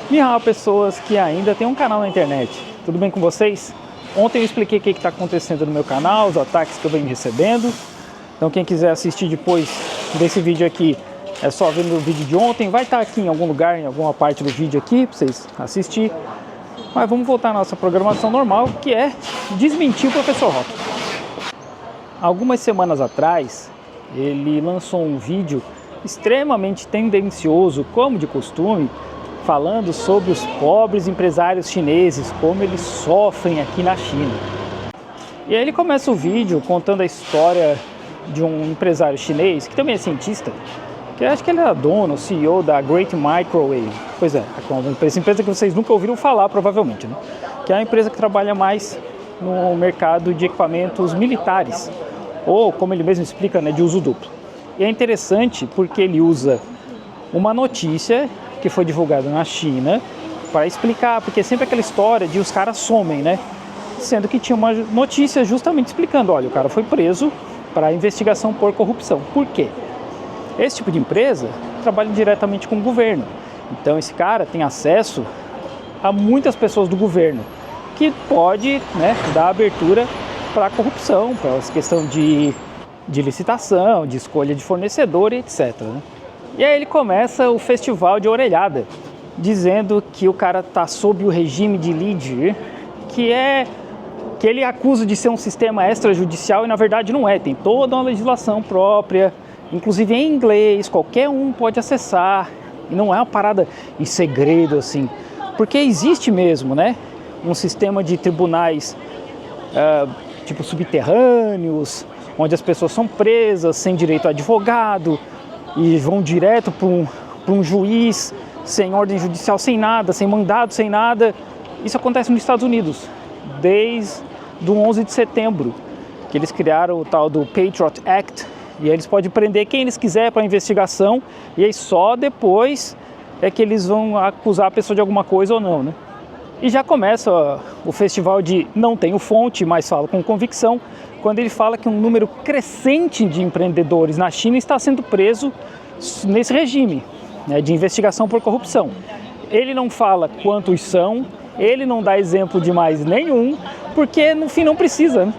Olá, pessoas que ainda tem um canal na internet, tudo bem com vocês? Ontem eu expliquei o que está acontecendo no meu canal, os ataques que eu venho recebendo. Então quem quiser assistir depois desse vídeo aqui, é só ver no vídeo de ontem. Vai estar aqui em algum lugar, em alguma parte do vídeo aqui, para vocês assistirem. Mas vamos voltar à nossa programação normal, que é desmentir o Professor Rock. Algumas semanas atrás, ele lançou um vídeo extremamente tendencioso, como de costume, falando sobre os pobres empresários chineses, como eles sofrem aqui na China. E aí ele começa o vídeo contando a história de um empresário chinês, que também é cientista, que acho que ele era dono, CEO da Great Microwave. Pois é, essa empresa que vocês nunca ouviram falar, provavelmente, né? Que é uma empresa que trabalha mais no mercado de equipamentos militares, ou, como ele mesmo explica, né, de uso duplo. E é interessante porque ele usa uma notícia que foi divulgada na China para explicar, porque sempre aquela história de os caras somem, né? Sendo que tinha uma notícia justamente explicando, olha, o cara foi preso para investigação por corrupção. Por quê? Esse tipo de empresa trabalha diretamente com o governo. Então esse cara tem acesso a muitas pessoas do governo, que pode, né, dar abertura para a corrupção, para essa questão de licitação, de escolha de fornecedor e etc. Né? E aí ele começa o festival de orelhada, dizendo que o cara está sob o regime de Lidir, que ele acusa de ser um sistema extrajudicial e na verdade não é, tem toda uma legislação própria, inclusive em inglês, qualquer um pode acessar, e não é uma parada em segredo assim, porque existe mesmo, né, um sistema de tribunais tipo subterrâneos, onde as pessoas são presas sem direito a advogado e vão direto para um juiz sem ordem judicial, sem nada, sem mandado, sem nada. Isso acontece nos Estados Unidos desde o 11 de setembro, que eles criaram o tal do Patriot Act, e aí eles podem prender quem eles quiserem para investigação, e aí só depois é que eles vão acusar a pessoa de alguma coisa ou não, né? E já começa o festival de não tenho fonte, mas falo com convicção, quando ele fala que um número crescente de empreendedores na China está sendo preso nesse regime, né, de investigação por corrupção. Ele não fala quantos são, ele não dá exemplo de mais nenhum, porque no fim não precisa, né?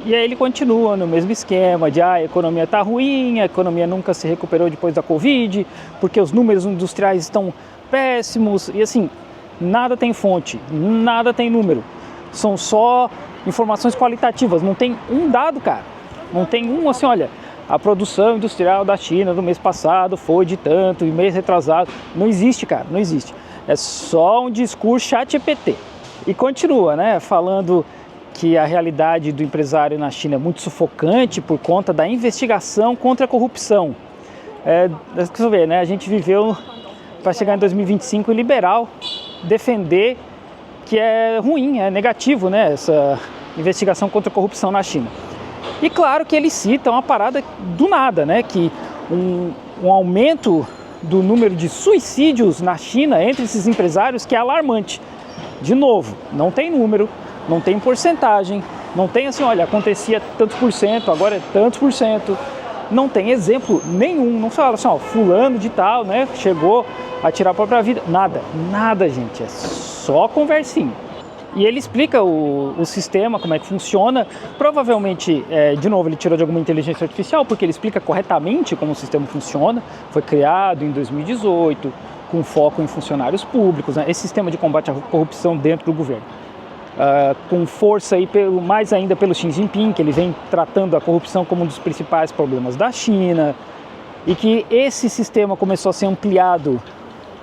E aí ele continua no mesmo esquema de a economia está ruim, a economia nunca se recuperou depois da Covid, porque os números industriais estão péssimos, e assim, nada tem fonte, nada tem número, são só informações qualitativas, não tem um dado, cara, não tem um assim, olha, a produção industrial da China do mês passado foi de tanto, e mês retrasado, não existe, cara, não existe, é só um discurso ChatGPT. E continua, né, falando que a realidade do empresário na China é muito sufocante por conta da investigação contra a corrupção. Deixa eu ver, né, a gente viveu para chegar em 2025 e liberal defender que é ruim, é negativo, né, essa investigação contra a corrupção na China. E claro que ele cita uma parada do nada, né, que um aumento do número de suicídios na China entre esses empresários que é alarmante. De novo, não tem número, não tem porcentagem, não tem assim, olha, acontecia tantos por cento, agora é tantos por cento. Não tem exemplo nenhum, não fala assim, ó, fulano de tal, né, chegou a tirar a própria vida. Nada, gente, é só conversinha. E ele explica o sistema, como é que funciona. Provavelmente, de novo, ele tirou de alguma inteligência artificial, porque ele explica corretamente como o sistema funciona. Foi criado em 2018, com foco em funcionários públicos, né, esse sistema de combate à corrupção dentro do governo. Com força aí mais ainda pelo Xi Jinping, que ele vem tratando a corrupção como um dos principais problemas da China, e que esse sistema começou a ser ampliado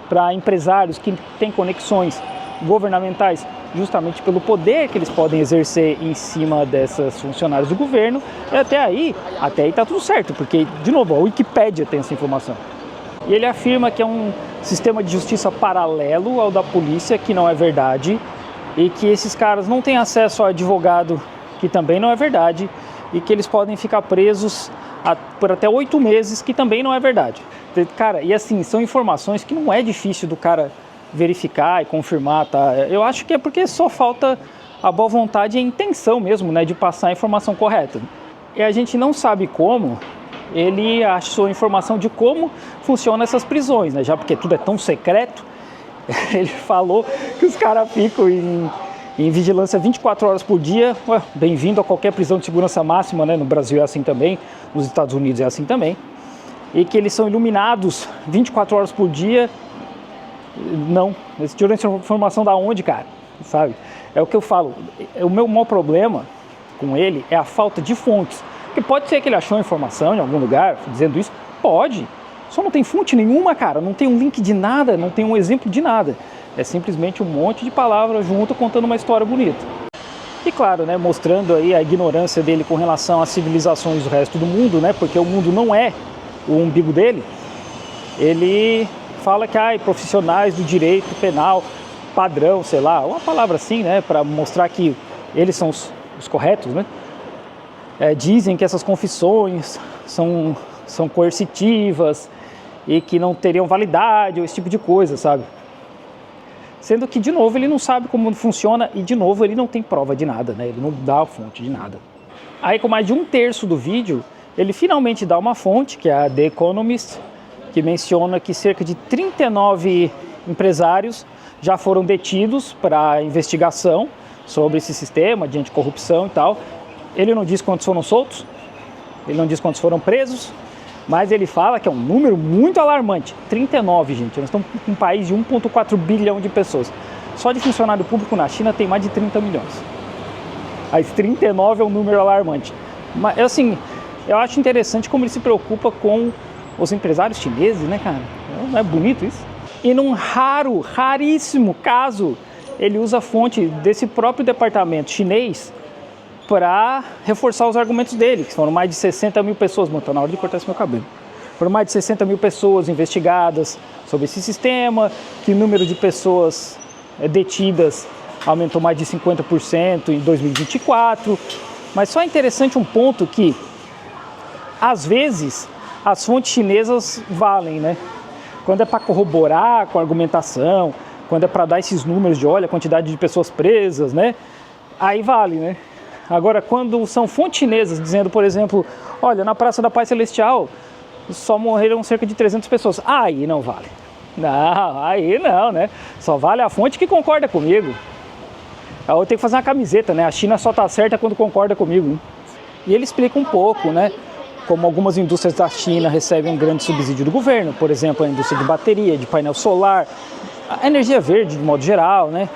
para empresários que têm conexões governamentais, justamente pelo poder que eles podem exercer em cima dessas funcionários do governo. E até aí está tudo certo, porque, de novo, a Wikipédia tem essa informação. E ele afirma que é um sistema de justiça paralelo ao da polícia, que não é verdade, e que esses caras não têm acesso a advogado, que também não é verdade, e que eles podem ficar presos por até 8 meses, que também não é verdade. Cara, e assim, são informações que não é difícil do cara verificar e confirmar, tá? Eu acho que é porque só falta a boa vontade e a intenção mesmo, né, de passar a informação correta. E a gente não sabe como ele achou informação de como funcionam essas prisões, né, já porque tudo é tão secreto. Ele falou que os caras ficam em vigilância 24 horas por dia. Bem-vindo a qualquer prisão de segurança máxima, né? No Brasil é assim também, nos Estados Unidos é assim também. E que eles são iluminados 24 horas por dia. Não, eles tiram essa informação da onde, cara? Sabe? É o que eu falo. O meu maior problema com ele é a falta de fontes. Porque pode ser que ele achou a informação em algum lugar dizendo isso. Pode. Só não tem fonte nenhuma, cara. Não tem um link de nada, não tem um exemplo de nada. É simplesmente um monte de palavras junto contando uma história bonita. E claro, né, mostrando aí a ignorância dele com relação às civilizações do resto do mundo, né, porque o mundo não é o umbigo dele. Ele fala que profissionais do direito penal padrão, sei lá, uma palavra assim, né, para mostrar que eles são os corretos, né? Dizem que essas confissões são coercitivas e que não teriam validade ou esse tipo de coisa, sabe? Sendo que, de novo, ele não sabe como funciona e, de novo, ele não tem prova de nada, né? Ele não dá a fonte de nada. Aí, com mais de 1/3 do vídeo, ele finalmente dá uma fonte, que é a The Economist, que menciona que cerca de 39 empresários já foram detidos para investigação sobre esse sistema de anticorrupção e tal. Ele não diz quantos foram soltos, ele não diz quantos foram presos, mas ele fala que é um número muito alarmante. 39, gente. Nós estamos com um país de 1,4 bilhão de pessoas. Só de funcionário público na China tem mais de 30 milhões. Aí 39 é um número alarmante. Mas, assim, eu acho interessante como ele se preocupa com os empresários chineses, né, cara? Não é bonito isso? E num raríssimo caso, ele usa a fonte desse próprio departamento chinês para reforçar os argumentos dele, que foram mais de 60 mil pessoas, tá na hora de cortar esse meu cabelo, foram mais de 60 mil pessoas investigadas sobre esse sistema, que o número de pessoas detidas aumentou mais de 50% em 2024, mas só é interessante um ponto que, às vezes, as fontes chinesas valem, né? Quando é para corroborar com a argumentação, quando é para dar esses números de, olha, a quantidade de pessoas presas, né? Aí vale, né? Agora, quando são fontes chinesas dizendo, por exemplo, olha, na Praça da Paz Celestial só morreram cerca de 300 pessoas, aí não vale. Não, aí não, né? Só vale a fonte que concorda comigo. Eu tenho que fazer uma camiseta, né? A China só tá certa quando concorda comigo. Hein? E ele explica um pouco, né? Como algumas indústrias da China recebem um grande subsídio do governo, por exemplo, a indústria de bateria, de painel solar, a energia verde de modo geral, né?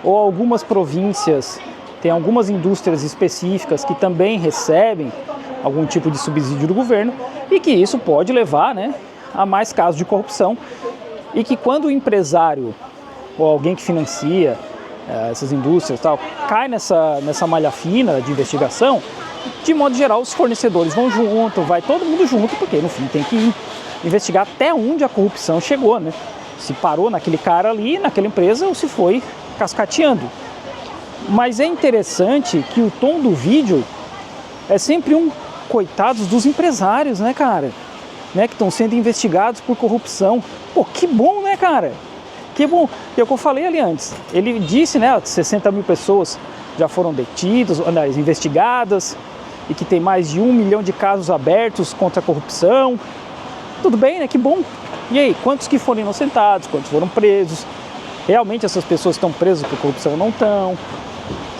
Ou algumas províncias, tem algumas indústrias específicas que também recebem algum tipo de subsídio do governo e que isso pode levar, né, a mais casos de corrupção e que quando o empresário ou alguém que financia essas indústrias tal, cai nessa malha fina de investigação, de modo geral os fornecedores vão junto, vai todo mundo junto, porque no fim tem que investigar até onde a corrupção chegou, né? Se parou naquele cara ali, naquela empresa, ou se foi cascateando. Mas é interessante que o tom do vídeo é sempre coitados dos empresários, né, cara? Né, que estão sendo investigados por corrupção. Pô, que bom, né, cara? Que bom. E é o que eu falei ali antes. Ele disse, né, 60 mil pessoas já foram detidas, investigadas, e que tem mais de 1 milhão de casos abertos contra a corrupção. Tudo bem, né? Que bom. E aí, quantos que foram inocentados, quantos foram presos? Realmente essas pessoas estão presas por corrupção ou não estão?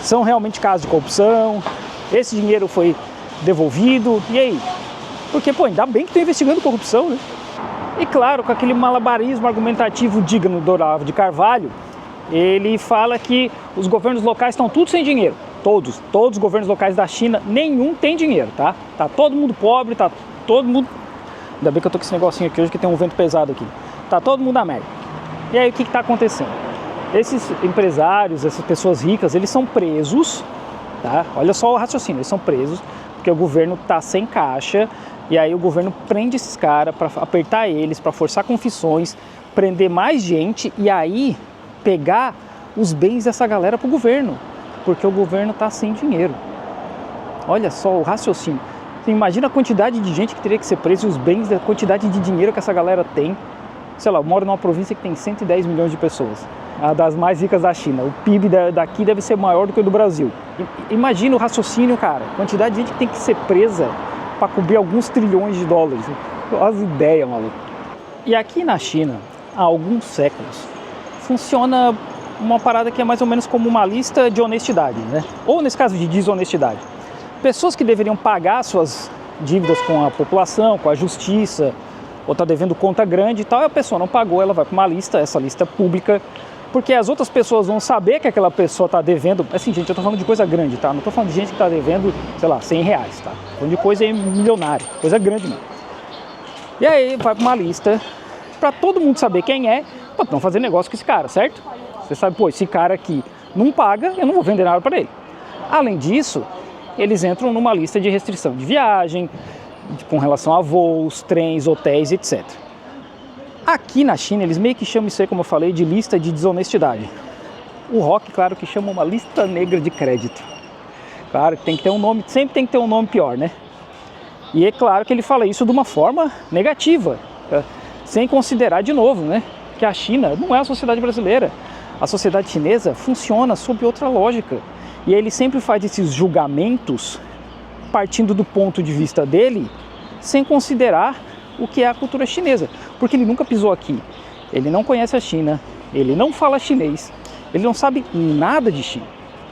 São realmente casos de corrupção? Esse dinheiro foi devolvido? E aí? Porque, pô, ainda bem que estão investigando corrupção, né? E claro, com aquele malabarismo argumentativo digno do Olavo de Carvalho, ele fala que os governos locais estão tudo sem dinheiro. Todos os governos locais da China, nenhum tem dinheiro, tá? Tá todo mundo pobre, tá todo mundo... Ainda bem que eu tô com esse negocinho aqui hoje que tem um vento pesado aqui. Tá todo mundo na merda. E aí o que tá acontecendo? Esses empresários, essas pessoas ricas, eles são presos, tá? Olha só o raciocínio, eles são presos porque o governo tá sem caixa e aí o governo prende esses caras para apertar eles, para forçar confissões, prender mais gente e aí pegar os bens dessa galera pro governo, porque o governo tá sem dinheiro. Olha só o raciocínio. Você imagina a quantidade de gente que teria que ser presa e os bens, a quantidade de dinheiro que essa galera tem. Sei lá, eu moro numa província que tem 110 milhões de pessoas, a das mais ricas da China. O PIB daqui deve ser maior do que o do Brasil. Imagina o raciocínio, cara. A quantidade de gente que tem que ser presa para cobrir alguns trilhões de dólares. Olha as ideias, maluco. E aqui na China, há alguns séculos, funciona uma parada que é mais ou menos como uma lista de honestidade, né? Ou nesse caso de desonestidade. Pessoas que deveriam pagar suas dívidas com a população, com a justiça, ou está devendo conta grande e tal, e a pessoa não pagou, ela vai para uma lista, essa lista pública, porque as outras pessoas vão saber que aquela pessoa está devendo. Assim, gente, eu estou falando de coisa grande, tá? Não estou falando de gente que está devendo, sei lá, R$100, tá? Estou falando de coisa milionária, coisa grande mesmo. E aí vai para uma lista para todo mundo saber quem é, para não fazer negócio com esse cara, certo? Você sabe, pô, esse cara aqui não paga, eu não vou vender nada para ele. Além disso, eles entram numa lista de restrição de viagem, com relação a voos, trens, hotéis, etc. Aqui na China, eles meio que chamam isso aí, como eu falei, de lista de desonestidade. O Rock, claro que chama uma lista negra de crédito. Claro que tem que ter um nome, sempre tem que ter um nome pior, né? E é claro que ele fala isso de uma forma negativa, sem considerar de novo, né, que a China não é a sociedade brasileira. A sociedade chinesa funciona sob outra lógica. E ele sempre faz esses julgamentos partindo do ponto de vista dele, sem considerar o que é a cultura chinesa. Porque ele nunca pisou aqui, ele não conhece a China, ele não fala chinês, ele não sabe nada de China.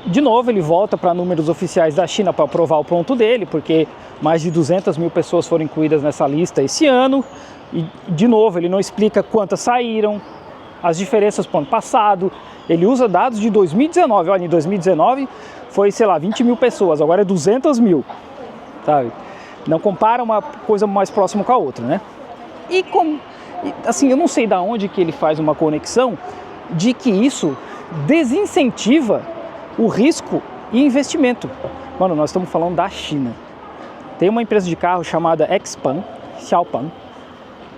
De novo, ele volta para números oficiais da China para provar o ponto dele, porque mais de 200 mil pessoas foram incluídas nessa lista esse ano. E, de novo, ele não explica quantas saíram, as diferenças para o ano passado. Ele usa dados de 2019. Olha, em 2019 foi, sei lá, 20 mil pessoas, agora é 200 mil. Sabe? Não compara uma coisa mais próxima com a outra, né? E assim, eu não sei de onde que ele faz uma conexão de que isso desincentiva o risco e investimento. Mano, nós estamos falando da China. Tem uma empresa de carro chamada Xiaopan,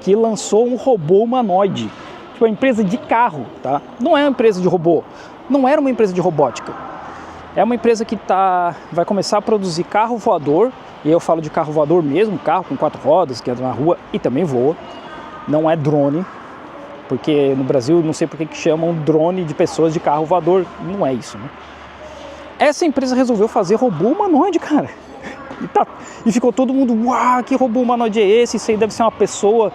que lançou um robô humanoide. Tipo, uma empresa de carro, tá? Não é uma empresa de robô. Não era uma empresa de robótica. É uma empresa que vai começar a produzir carro voador. E eu falo de carro voador mesmo, carro com 4 rodas, que anda na rua e também voa. Não é drone, porque no Brasil não sei por que chamam drone de pessoas de carro voador. Não é isso, né? Essa empresa resolveu fazer robô humanoide, cara. E ficou todo mundo, uau, que robô humanoide é esse? Isso aí deve ser uma pessoa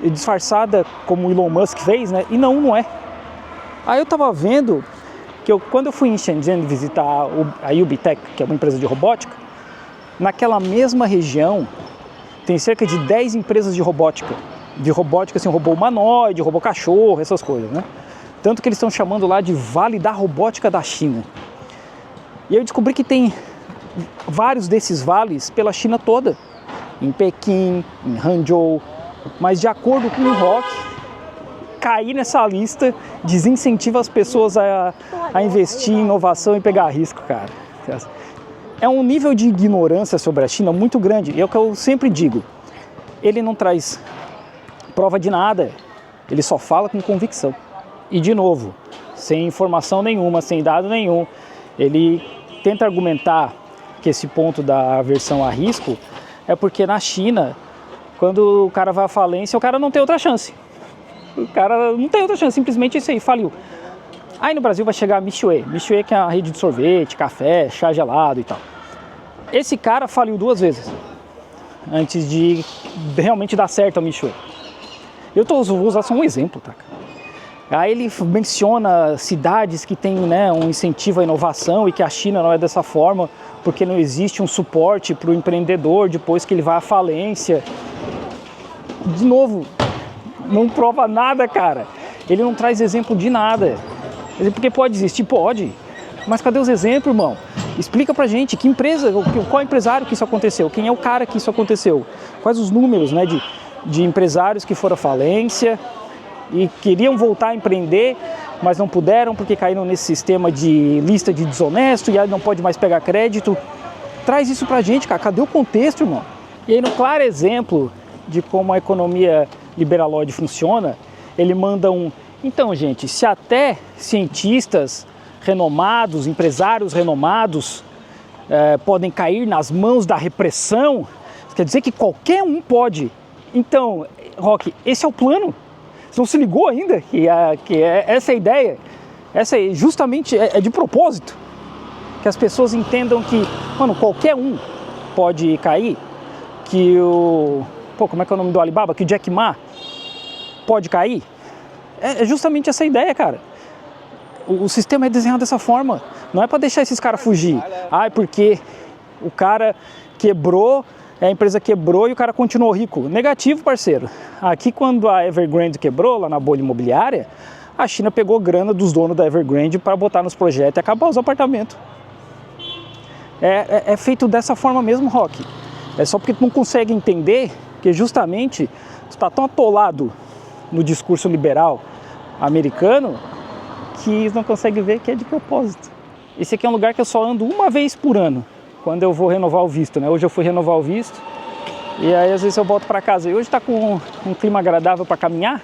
disfarçada, como o Elon Musk fez, né? E não é. Aí eu tava vendo que quando eu fui em Shenzhen visitar a UBTech, que é uma empresa de robótica, naquela mesma região tem cerca de 10 empresas de robótica. De robótica, assim, robô humanoide, robô cachorro, essas coisas, né? Tanto que eles estão chamando lá de Vale da Robótica da China. E eu descobri que tem vários desses vales pela China toda, em Pequim, em Hangzhou, mas de acordo com o Rock, cair nessa lista desincentiva as pessoas a investir em inovação e pegar risco, cara. É um nível de ignorância sobre a China muito grande, e é o que eu sempre digo, ele não traz prova de nada, ele só fala com convicção. E de novo, sem informação nenhuma, sem dado nenhum, ele tenta argumentar que esse ponto da aversão a risco é porque na China, quando o cara vai à falência, o cara não tem outra chance. O cara não tem outra chance, simplesmente isso aí, faliu. Aí no Brasil vai chegar a Mixue, que é a rede de sorvete, café, chá gelado e tal. Esse cara faliu 2 vezes antes de realmente dar certo a Mixue. Vou usar só um exemplo, tá? Aí ele menciona cidades que têm, né, um incentivo à inovação e que a China não é dessa forma, porque não existe um suporte para o empreendedor depois que ele vai à falência. De novo, não prova nada, cara. Ele não traz exemplo de nada. Porque pode existir? Pode. Mas cadê os exemplos, irmão? Explica pra gente que empresa, qual empresário que isso aconteceu, quem é o cara que isso aconteceu, quais os números, né, de empresários que foram à falência e queriam voltar a empreender, mas não puderam porque caíram nesse sistema de lista de desonesto e aí não pode mais pegar crédito. Traz isso pra gente, cara. Cadê o contexto, irmão? E aí, no claro exemplo de como a economia liberalóide funciona, ele manda então, gente, se até cientistas renomados, empresários renomados podem cair nas mãos da repressão, quer dizer que qualquer um pode. Então, Rock, esse é o plano? Você não se ligou ainda que essa é a ideia? Essa justamente é de propósito. Que as pessoas entendam que, mano, qualquer um pode cair. Que como é que é o nome do Alibaba? Que o Jack Ma pode cair. É justamente essa ideia, cara. O sistema é desenhado dessa forma. Não é para deixar esses caras fugir. Ah, porque o cara quebrou, a empresa quebrou e o cara continuou rico. Negativo, parceiro. Aqui, quando a Evergrande quebrou, lá na bolha imobiliária, a China pegou grana dos donos da Evergrande para botar nos projetos e acabar os apartamentos. É feito dessa forma mesmo, Rock. É só porque tu não consegue entender que justamente tu está tão atolado no discurso liberal americano que não consegue ver que é de propósito. Esse aqui é um lugar que eu só ando uma vez por ano, quando eu vou renovar o visto, né? Hoje eu fui renovar o visto e aí às vezes eu volto para casa. E hoje está com um clima agradável para caminhar.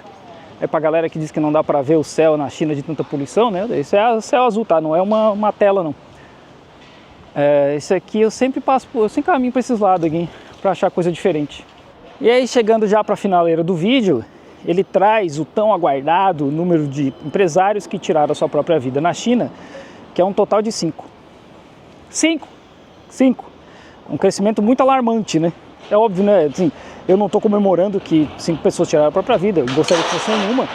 É pra galera que diz que não dá para ver o céu na China de tanta poluição, né? Esse é o céu azul, tá? Não é uma tela, não. Esse aqui eu sempre passo, eu sempre caminho para esses lados aqui, para achar coisa diferente. E aí, chegando já para a finaleira do vídeo, ele traz o tão aguardado número de empresários que tiraram a sua própria vida na China, que é um total de 5. 5! Um crescimento muito alarmante, né? É óbvio, né? Assim, eu não estou comemorando que 5 pessoas tiraram a própria vida, eu gostaria que fosse nenhuma,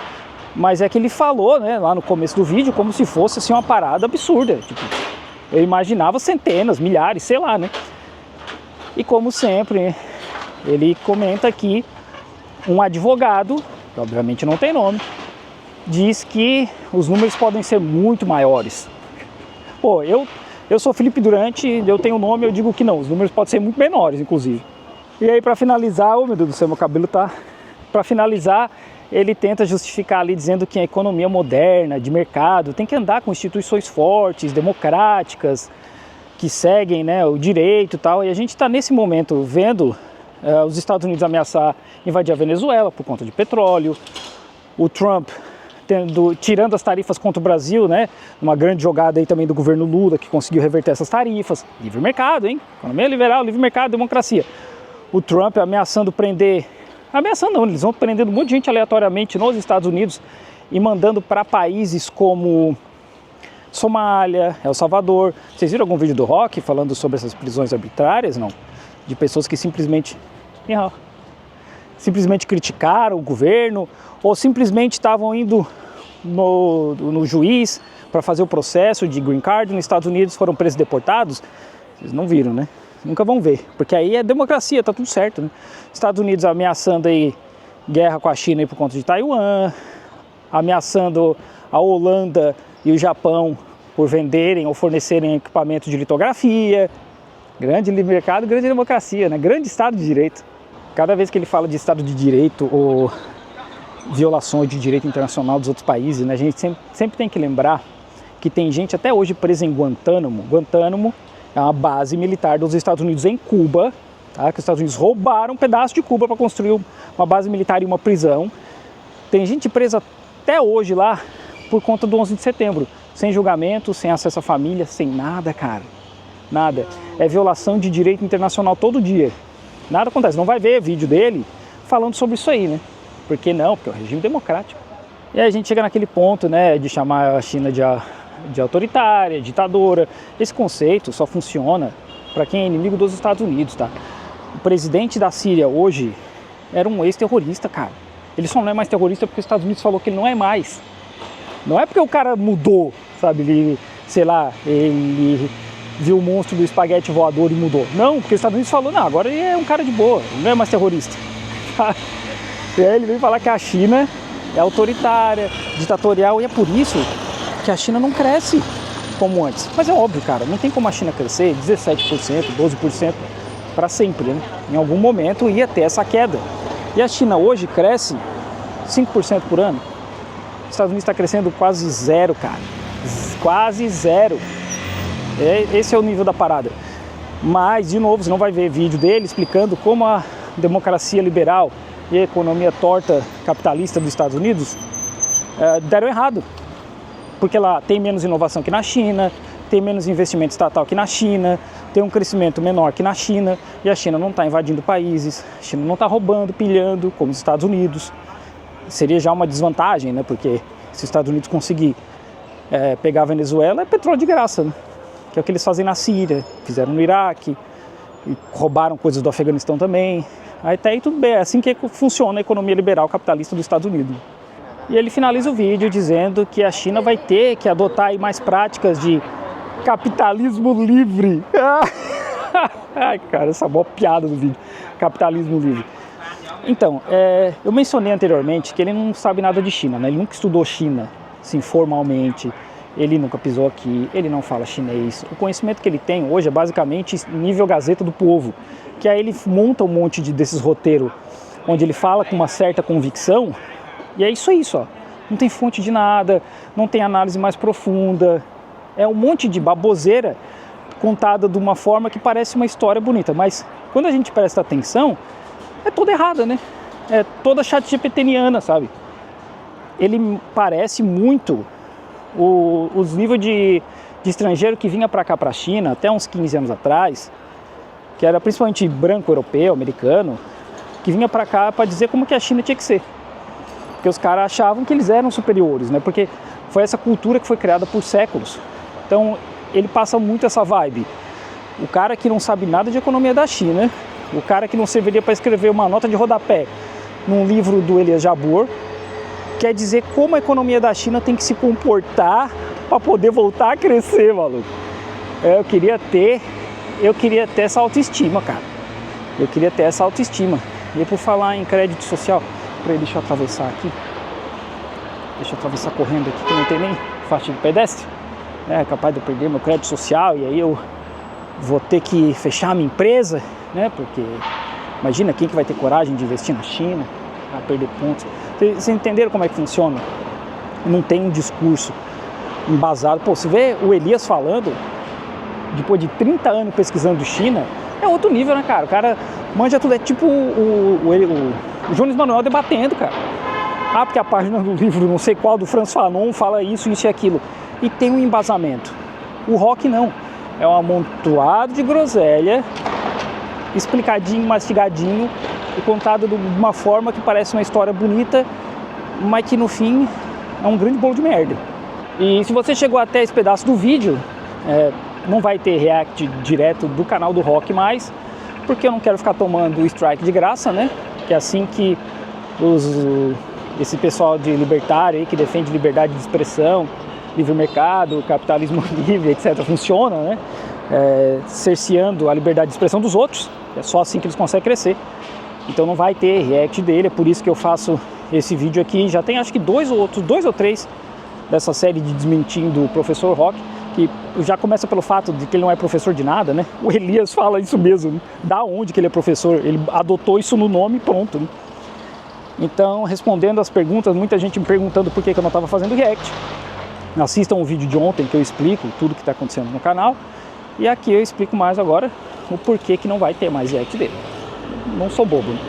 mas é que ele falou, né, lá no começo do vídeo, como se fosse assim, uma parada absurda. Tipo, eu imaginava centenas, milhares, sei lá, né? E como sempre, ele comenta que um advogado, que obviamente não tem nome, diz que os números podem ser muito maiores. Pô, eu sou Felipe Durante, eu tenho nome, eu digo que não, os números podem ser muito menores, inclusive. E aí, para finalizar, oh meu Deus do céu, meu cabelo tá... Para finalizar, ele tenta justificar ali dizendo que a economia moderna, de mercado, tem que andar com instituições fortes, democráticas, que seguem, né, o direito e tal. E a gente está nesse momento vendo os Estados Unidos ameaçar invadir a Venezuela por conta de petróleo, o Trump tirando as tarifas contra o Brasil, né, uma grande jogada aí também do governo Lula, que conseguiu reverter essas tarifas. Livre mercado, hein? Economia liberal, livre mercado, democracia. O Trump ameaçando prender... Ameaçando não, eles vão prendendo um monte de gente aleatoriamente nos Estados Unidos e mandando para países como Somália, El Salvador. Vocês viram algum vídeo do Rock falando sobre essas prisões arbitrárias? Não. De pessoas que simplesmente criticaram o governo ou simplesmente estavam indo no juiz para fazer o processo de green card nos Estados Unidos, foram presos e deportados. Vocês não viram, né? Nunca vão ver, porque aí é democracia, tá tudo certo, né? Estados Unidos ameaçando aí guerra com a China aí por conta de Taiwan, ameaçando a Holanda e o Japão por venderem ou fornecerem equipamentos de litografia. Grande livre mercado, grande democracia, né? Grande Estado de Direito. Cada vez que ele fala de Estado de Direito ou violações de direito internacional dos outros países, né? A gente sempre tem que lembrar que tem gente até hoje presa em Guantánamo. Guantánamo é uma base militar dos Estados Unidos em Cuba, tá? Que os Estados Unidos roubaram um pedaço de Cuba para construir uma base militar e uma prisão. Tem gente presa até hoje lá por conta do 11 de setembro, sem julgamento, sem acesso à família, sem nada, cara. Nada. É violação de direito internacional todo dia. Nada acontece. Não vai ver vídeo dele falando sobre isso aí, né? Por que não? Porque é um regime democrático. E aí a gente chega naquele ponto, né, de chamar a China de autoritária, ditadora. Esse conceito só funciona para quem é inimigo dos Estados Unidos, tá? O presidente da Síria hoje era um ex-terrorista, cara. Ele só não é mais terrorista porque os Estados Unidos falou que ele não é mais. Não é porque o cara mudou, sabe? Ele, sei lá, ele viu o monstro do espaguete voador e mudou. Não, porque os Estados Unidos falou, não, agora ele é um cara de boa, ele não é mais terrorista. E aí ele veio falar que a China é autoritária, ditatorial, e é por isso que a China não cresce como antes. Mas é óbvio, cara, não tem como a China crescer 17%, 12% para sempre, né? Em algum momento ia ter essa queda. E a China hoje cresce 5% por ano. Os Estados Unidos está crescendo quase zero, cara. Quase zero. Esse é o nível da parada. Mas, de novo, você não vai ver vídeo dele explicando como a democracia liberal e a economia torta capitalista dos Estados Unidos deram errado. Porque lá tem menos inovação que na China, tem menos investimento estatal que na China, tem um crescimento menor que na China, e a China não está invadindo países, a China não está roubando, pilhando, como os Estados Unidos. Seria já uma desvantagem, né? Porque se os Estados Unidos conseguir pegar a Venezuela, é petróleo de graça, né? Que é o que eles fazem na Síria, fizeram no Iraque, e roubaram coisas do Afeganistão também. Aí até aí tudo bem, é assim que funciona a economia liberal capitalista dos Estados Unidos. E ele finaliza o vídeo dizendo que a China vai ter que adotar aí mais práticas de capitalismo livre. Ai, cara, essa boa piada do vídeo. Capitalismo livre. Então, eu mencionei anteriormente que ele não sabe nada de China, né? Ele nunca estudou China, assim, formalmente. Ele nunca pisou aqui, ele não fala chinês. O conhecimento que ele tem hoje é basicamente nível Gazeta do Povo, que aí ele monta um monte desses roteiros onde ele fala com uma certa convicção, e é isso aí só. Não tem fonte de nada, não tem análise mais profunda, é um monte de baboseira contada de uma forma que parece uma história bonita, mas quando a gente presta atenção, é toda errada, né? É toda ChatGPTiana, sabe? Ele parece muito os níveis de estrangeiro que vinha para cá, para a China, até uns 15 anos atrás, que era principalmente branco, europeu, americano, que vinha para cá para dizer como que a China tinha que ser. Porque os caras achavam que eles eram superiores, né? Porque foi essa cultura que foi criada por séculos. Então, ele passa muito essa vibe. O cara que não sabe nada de economia da China, o cara que não serviria para escrever uma nota de rodapé num livro do Elias Jabbour, quer dizer como a economia da China tem que se comportar para poder voltar a crescer, maluco. Eu queria ter essa autoestima, cara. Eu queria ter essa autoestima. E por falar em crédito social, deixa eu atravessar aqui. Deixa eu atravessar correndo aqui, que não tem nem faixa de pedestre. É capaz de eu perder meu crédito social e aí eu vou ter que fechar a minha empresa, né? Porque imagina quem que vai ter coragem de investir na China, a perder pontos. Vocês entenderam como é que funciona? Não tem um discurso embasado. Pô, você vê o Elias falando, depois de 30 anos pesquisando China, é outro nível, né, cara? O cara manja tudo, é tipo o Jones Manuel debatendo, cara. Ah, porque a página do livro, não sei qual, do Franz Fanon, fala isso e aquilo. E tem um embasamento. O Rock não. É um amontoado de groselha, explicadinho, mastigadinho, e contado de uma forma que parece uma história bonita, mas que no fim é um grande bolo de merda. E se você chegou até esse pedaço do vídeo, não vai ter react direto do canal do Rock mais, porque eu não quero ficar tomando strike de graça, né? Que é assim que esse pessoal de libertário aí, que defende liberdade de expressão, livre mercado, capitalismo livre, etc., funciona, né? Cerceando a liberdade de expressão dos outros. É só assim que eles conseguem crescer. Então não vai ter react dele, é por isso que eu faço esse vídeo aqui. Já tem acho que dois ou três dessa série de desmentindo o professor Rock, que já começa pelo fato de que ele não é professor de nada, né? O Elias fala isso mesmo, né? Da onde que ele é professor? Ele adotou isso no nome e pronto, né? Então, respondendo as perguntas, muita gente me perguntando por que eu não estava fazendo react. Assistam o vídeo de ontem que eu explico tudo que está acontecendo no canal. E aqui eu explico mais agora o porquê que não vai ter mais react dele. Não sou bobo, né?